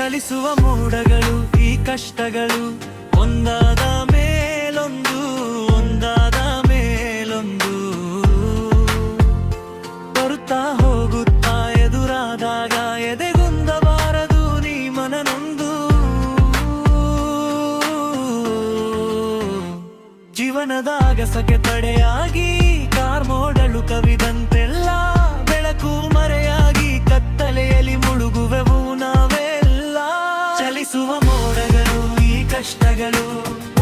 ಚಲಿಸುವ ಮೋಡಗಳು ಈ ಕಷ್ಟಗಳು ಒಂದಾದ ಮೇಲೊಂದು ಒಂದಾದ ಮೇಲೊಂದು ಬರುತ್ತಾ ಹೋಗುತ್ತಾ ಎದುರಾದಾಗ ಎದೆಗುಂದಬಾರದು ನೀ ಮನನೊಂದು. ಜೀವನದ ಅಗಸಕ್ಕೆ ತಡೆಯಾಗಿ ಕಾರ್ಮೋಡಲು ಕವಿದಂತೆಲ್ಲ ಬೆಳಕು ಮರೆಯಾಗಿ ಕತ್ತಲೆಯಲ್ಲಿ ಮುಳುಗುವೆವು ನಾವೆಲ್ಲ. ಚಲಿಸುವ ಮೋಡಗಳು ಈ ಕಷ್ಟಗಳು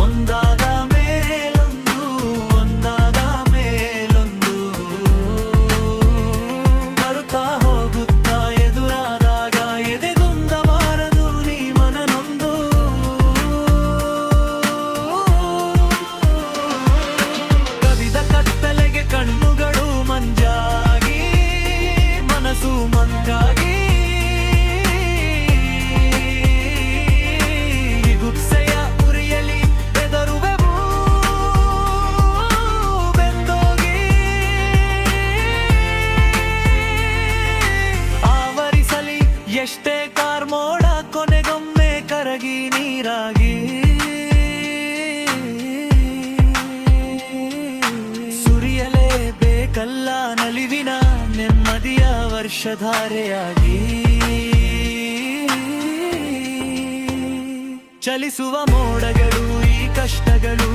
ಒಂದಾದ ಮೇಲೊಂದು ಒಂದಾದ ಮೇಲೊಂದು ಬರುತ್ತಾ ಹೋಗುತ್ತಾ ಎದುರಾದಾಗ ಎದೆಗುಂದಬಾರದು ನೀ ಮನನೊಂದು. ಕವಿದ ಕತ್ತಲೆಗೆ ಕಣ್ಣುಗಳು ಮಂಜಾಗಿ ಮನಸ್ಸು ಮಂಜಾಗಿ ಗುಪ್ಸೆಯ ಉರಿಯಲಿ ಬೆದರುವೆವು ಬೆಂದೋಗಿ. ಆವರಿಸಲಿ ಎಷ್ಟೇ ಕಾರ್ಮೋಡ ಕೊನೆಗೊಮ್ಮೆ ಕರಗಿ ನೀರಾಗಿ. ಸುರಿಯಲೇಬೇಕಲ್ಲ ನಲಿವಿನ ನೆಮ್ಮದಿಯ ವರ್ಷಧಾರೆಯಾಗಿ. ಚಲಿಸುವ ಮೋಡಗಳು ಈ ಕಷ್ಟಗಳು